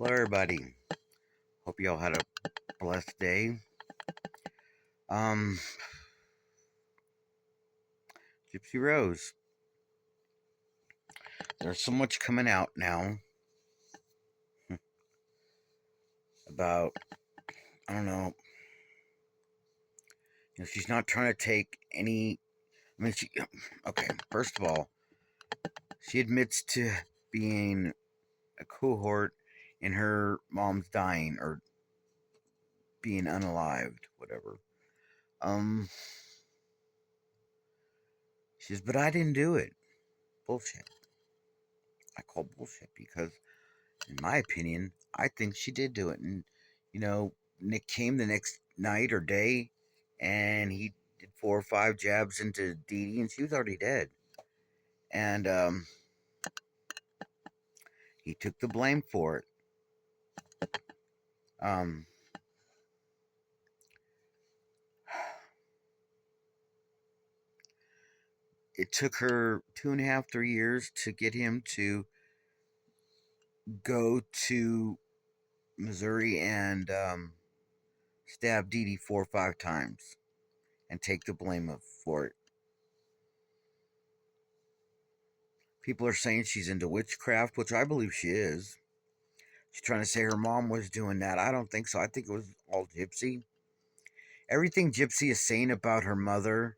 Hello, everybody. Hope you all had a blessed day. Um, Gypsy Rose. There's so much coming out now about, I don't know, she's not trying to take any. I mean, okay, first of all, she admits to being a cohort in her mom's dying or being unalived, whatever. Um, she says, but I didn't do it. Bullshit. I call bullshit because in my opinion, I think she did do it. And, you know, Nick came the next night or day and he did 4 or 5 jabs into Dee Dee and she was already dead. And he took the blame for it. Um, it took her 2.5, 3 years to get him to go to Missouri and stab Dee Dee 4 or 5 times and take the blame for it. People are saying she's into witchcraft, which I believe she is. She's trying to say her mom was doing that. I don't think so. I think it was all Gypsy. Everything Gypsy is saying about her mother,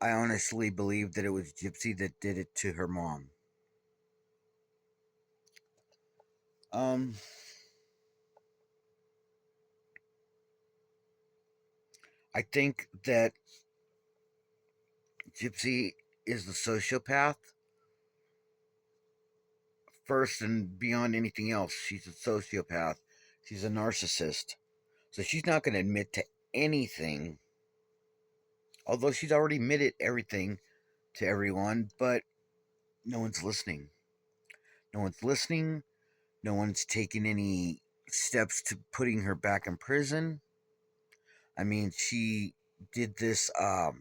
I honestly believe that it was Gypsy that did it to her mom. Um, I think that Gypsy is the sociopath first and beyond anything else. She's a sociopath. She's a narcissist. So she's not going to admit to anything, although she's already admitted everything to everyone, but no one's listening. No one's listening. No one's taken any steps to putting her back in prison. I mean, she did this, all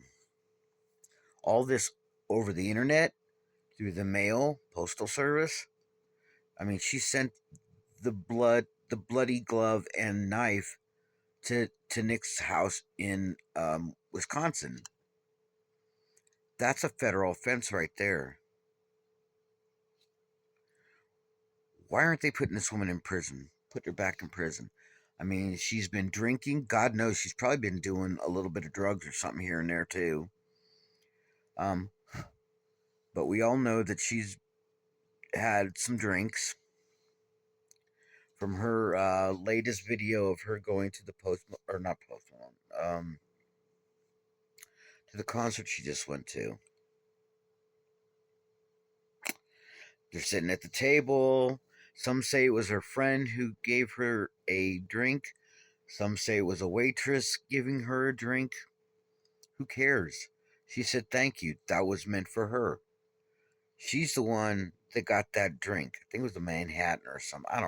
this over the internet through the mail, postal service. I mean, she sent the bloody glove and knife to Nick's house in Wisconsin. That's a federal offense right there. Why aren't they putting this woman in prison? Put her back in prison. I mean, she's been drinking. God knows she's probably been doing a little bit of drugs or something here and there too. Um, but we all know that she's had some drinks from her latest video of her going to the post or not post to the concert she just went to. They're sitting at the table. Some say it was her friend who gave her a drink. Some say it was a waitress giving her a drink. Who cares? She said thank you. That was meant for her. She's the one that got that drink. I think it was the Manhattan or something. I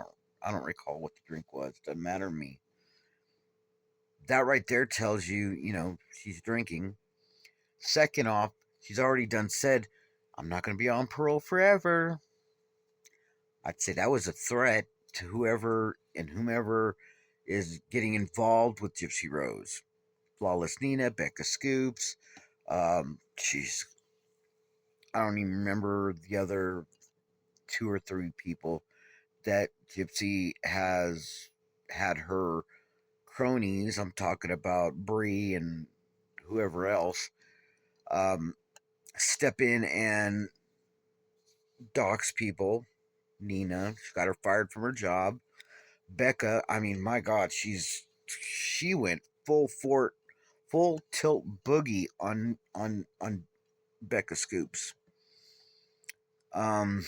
don't recall what the drink was. Doesn't matter to me. That right there tells you, she's drinking. Second off, she's already done said, I'm not going to be on parole forever. I'd say that was a threat to whoever and whomever is getting involved with Gypsy Rose. Flawless Nina, Becca Scoops. She's, I don't even remember the other 2 or 3 people that Gypsy has had her cronies. I'm talking about Bree and whoever else. Um, Step in and dox people. Nina, she got her fired from her job. Becca, I mean, my God, she went full tilt boogie on Becca Scoops. Um,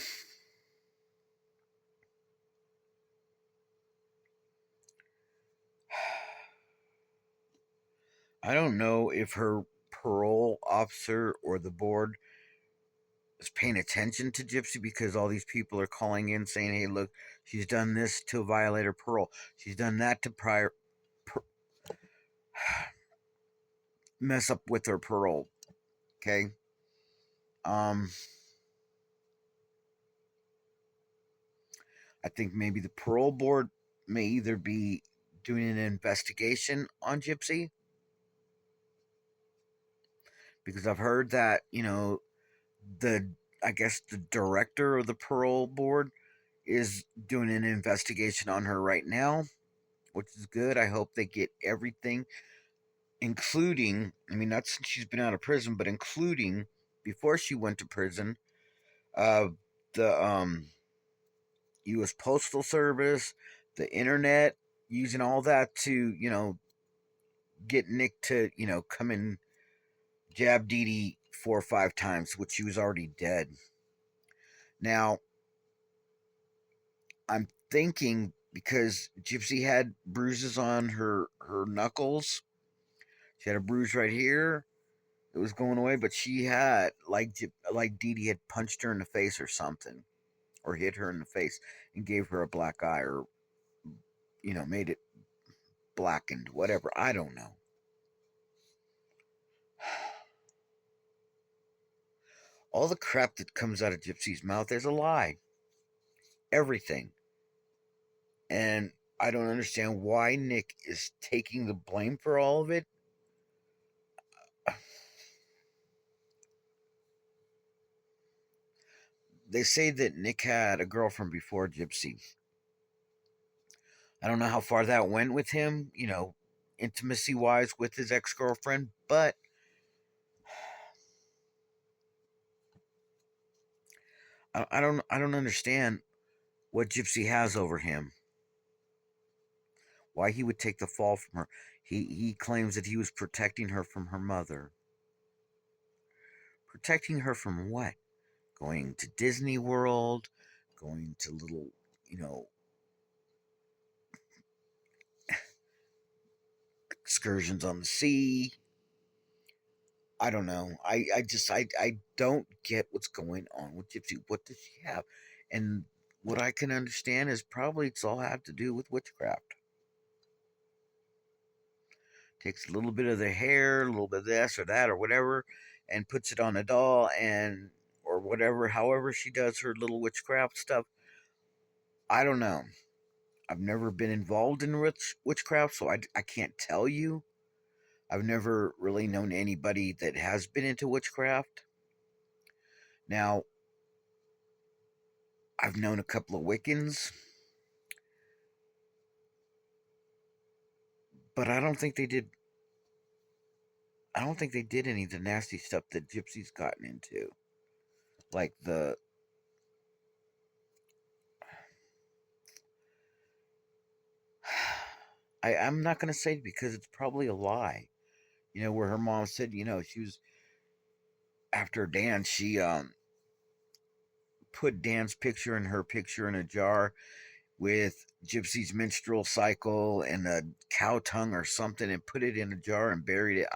I don't know if her parole officer or the board is paying attention to Gypsy because all these people are calling in saying, "Hey, look, she's done this to violate her parole. She's done that to per, mess up with her parole." Okay. Um, I think maybe the parole board may either be doing an investigation on Gypsy, because I've heard that, the I guess the director of the parole board is doing an investigation on her right now, which is good. I hope they get everything, including, I mean, not since she's been out of prison, but including before she went to prison, uh, the U.S. Postal Service, the internet, using all that to, get Nick to, come and jab Dee Dee 4 or 5 times, which she was already dead. Now, I'm thinking because Gypsy had bruises on her knuckles. She had a bruise right here. It was going away, but she had like Dee Dee had punched her in the face or something, or hit her in the face and gave her a black eye, or made it blackened, whatever. I don't know. All the crap that comes out of Gypsy's mouth is a lie. Everything. And I don't understand why Nick is taking the blame for all of it. They say that Nick had a girlfriend before Gypsy. I don't know how far that went with him, intimacy wise with his ex girlfriend, but I don't understand what Gypsy has over him. Why he would take the fall from her. He claims that he was protecting her from her mother. Protecting her from what? Going to Disney World, going to little, you know, excursions on the sea. I don't know. I don't get what's going on with Gypsy. What does she have? And what I can understand is probably it's all have to do with witchcraft. Takes a little bit of the hair, a little bit of this or that or whatever, and puts it on a doll and or whatever. However she does her little witchcraft stuff. I don't know. I've never been involved in witchcraft, so I can't tell you. I've never really known anybody that has been into witchcraft. Now, I've known a couple of Wiccans, but I don't think they did any of the nasty stuff that Gypsy's gotten into. Like I'm not gonna say because it's probably a lie. Where her mom said, she was after Dan, she put Dan's picture and her picture in a jar with Gypsy's menstrual cycle and a cow tongue or something, and put it in a jar and buried it.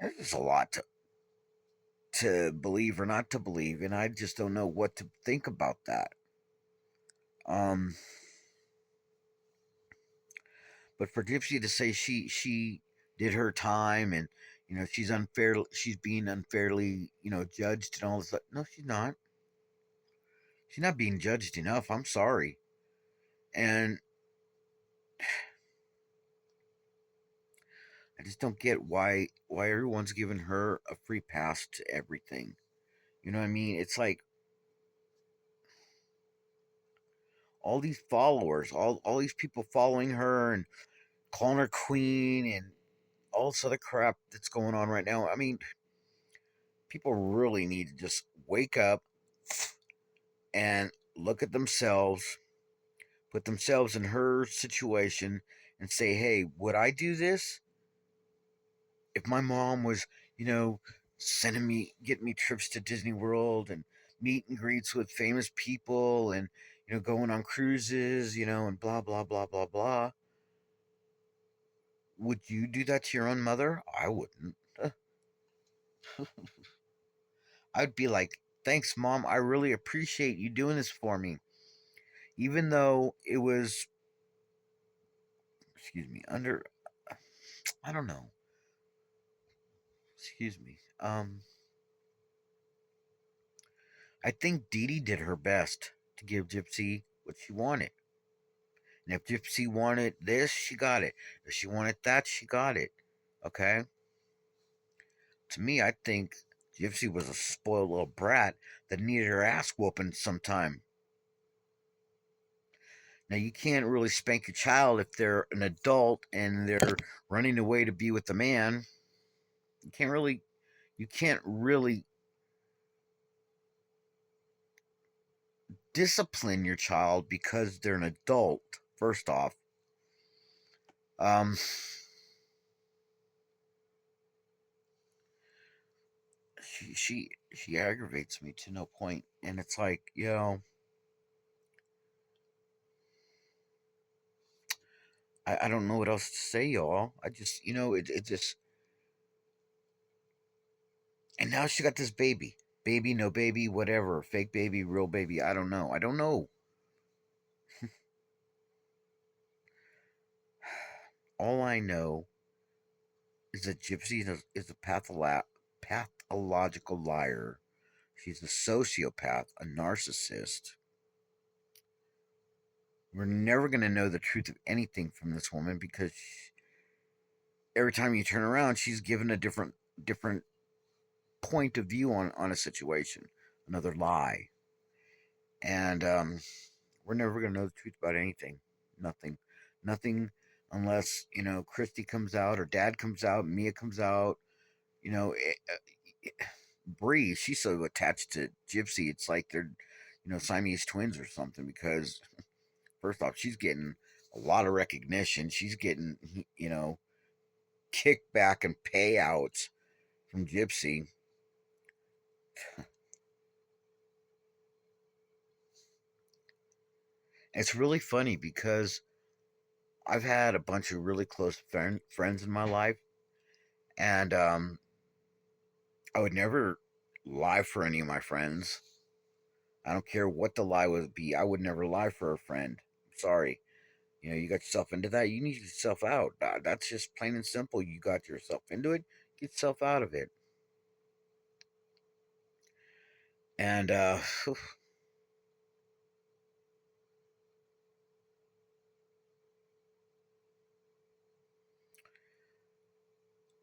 There's a lot to believe or not to believe, and I just don't know what to think about that. Um, but for Gypsy to say she did her time and she's being unfairly judged and all this stuff. No, she's not. She's not being judged enough. I'm sorry, and I just don't get why everyone's giving her a free pass to everything. You know what I mean? It's like all these followers, all these people following her and calling her queen and all this other crap that's going on right now. I mean, people really need to just wake up and look at themselves, put themselves in her situation, and say, hey, would I do this if my mom was, you know, getting me trips to Disney World and meet and greets with famous people and, going on cruises, and blah, blah, blah, blah, blah. Would you do that to your own mother? I wouldn't. I'd be like, thanks, mom. I really appreciate you doing this for me. Even though it was, excuse me, I don't know. Excuse me. I think Dee Dee did her best to give Gypsy what she wanted. And if Gypsy wanted this, she got it. If she wanted that, she got it. Okay? To me, I think Gypsy was a spoiled little brat that needed her ass whooping sometime. Now, you can't really spank your child if they're an adult and they're running away to be with the man. You can't really, you can't really discipline your child because they're an adult. First off, um, she aggravates me to no point, and it's like, I don't know what else to say, y'all. I just, it just, and now she got this baby. Baby, no baby, whatever. Fake baby, real baby. I don't know. I don't know. All I know is that Gypsy is a pathological liar. She's a sociopath, a narcissist. We're never going to know the truth of anything from this woman because every time you turn around, she's given a different point of view on a situation, another lie. And we're never going to know the truth about anything. Nothing. Nothing unless, Christy comes out or Dad comes out, Mia comes out. You know, Bree, she's so attached to Gypsy, it's like they're, Siamese twins or something because, first off, she's getting a lot of recognition. She's getting, kickback and payouts from Gypsy. It's really funny because I've had a bunch of really close friends in my life, and I would never lie for any of my friends. I don't care what the lie would be. I would never lie for a friend. I'm sorry. You got yourself into that. You need to get yourself out. That's just plain and simple. You got yourself into it. Get yourself out of it. And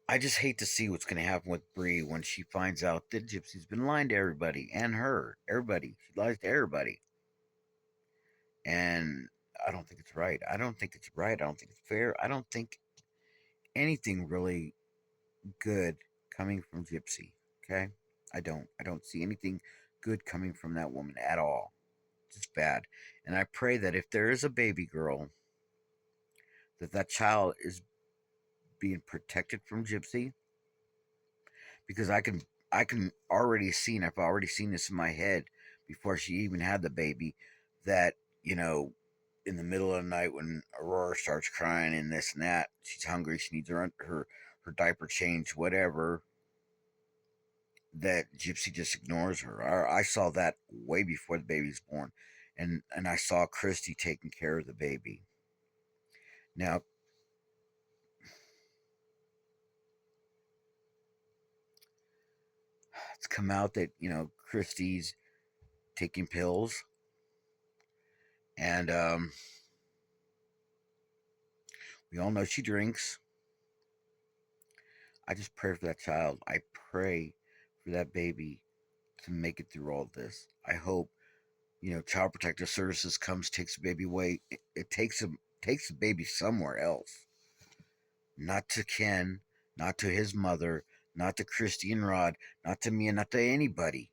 I just hate to see what's going to happen with Bree when she finds out that Gypsy's been lying to everybody and her. Everybody. She lies to everybody. And I don't think it's right. I don't think it's right. I don't think it's fair. I don't think anything really good coming from Gypsy. Okay? I don't. I don't see anything good coming from that woman at all. Just bad. And I pray that if there is a baby girl, that child is being protected from Gypsy, because I can already see, and I've already seen this in my head before she even had the baby, that you know in the middle of the night when Aurora starts crying and this and that, she's hungry, she needs her diaper changed, whatever, that Gypsy just ignores her. I saw that way before the baby's born, and I saw Christy taking care of the baby. Now, it's come out that Christy's taking pills, and we all know she drinks. I just pray for that child. I pray for that baby to make it through all this. I hope Child Protective Services comes, takes the baby away. It takes the baby somewhere else, not to Ken, not to his mother, not to Christy and Rod, not to me, and not to anybody.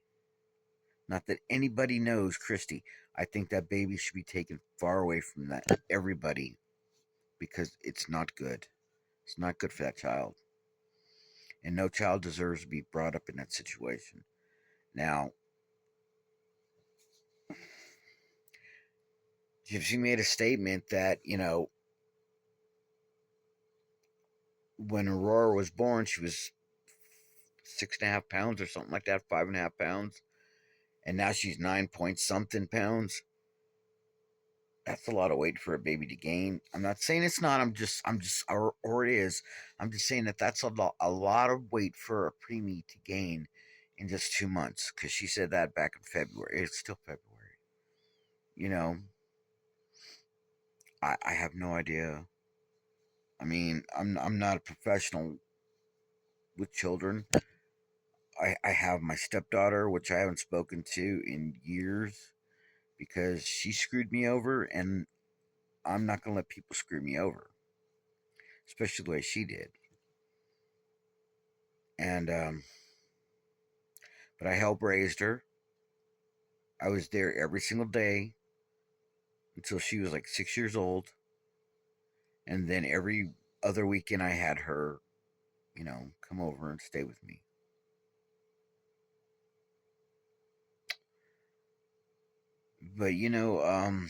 Not that anybody knows Christy. I think that baby should be taken far away from that everybody, because it's not good. It's not good for that child. And no child deserves to be brought up in that situation. Now, she made a statement that, when Aurora was born, she was 6.5 pounds or something like that, 5.5 pounds. And now she's 9 point something pounds. That's a lot of weight for a baby to gain. I'm not saying it's not. Or it is. I'm just saying that that's a lot of weight for a preemie to gain in just 2 months. Because she said that back in February. It's still February. You know. I have no idea. I mean, I'm not a professional with children. I have my stepdaughter, which I haven't spoken to in years because she screwed me over, and I'm not gonna let people screw me over, especially the way she did. And but I helped raised her. I was there every single day until she was like 6 years old, and then every other weekend I had her, come over and stay with me. But I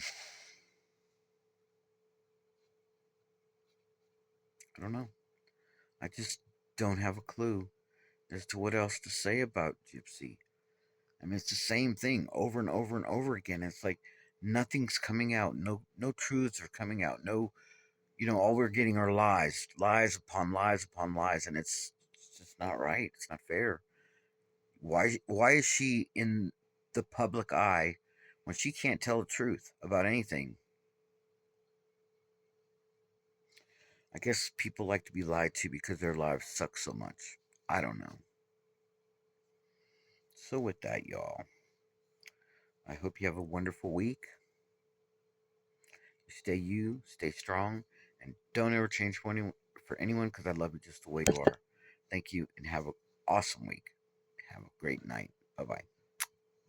don't know. I just don't have a clue as to what else to say about Gypsy. I mean, it's the same thing over and over and over again. It's like nothing's coming out. No truths are coming out. No, all we're getting are lies, lies upon lies upon lies, and it's just not right. It's not fair. Why is she in the public eye when she can't tell the truth about anything? I guess people like to be lied to because their lives suck so much. I don't know. So with that, y'all, I hope you have a wonderful week. Stay you, stay strong, and don't ever change for anyone because I love you just the way you are. Thank you, and have an awesome week. Have a great night. Bye bye.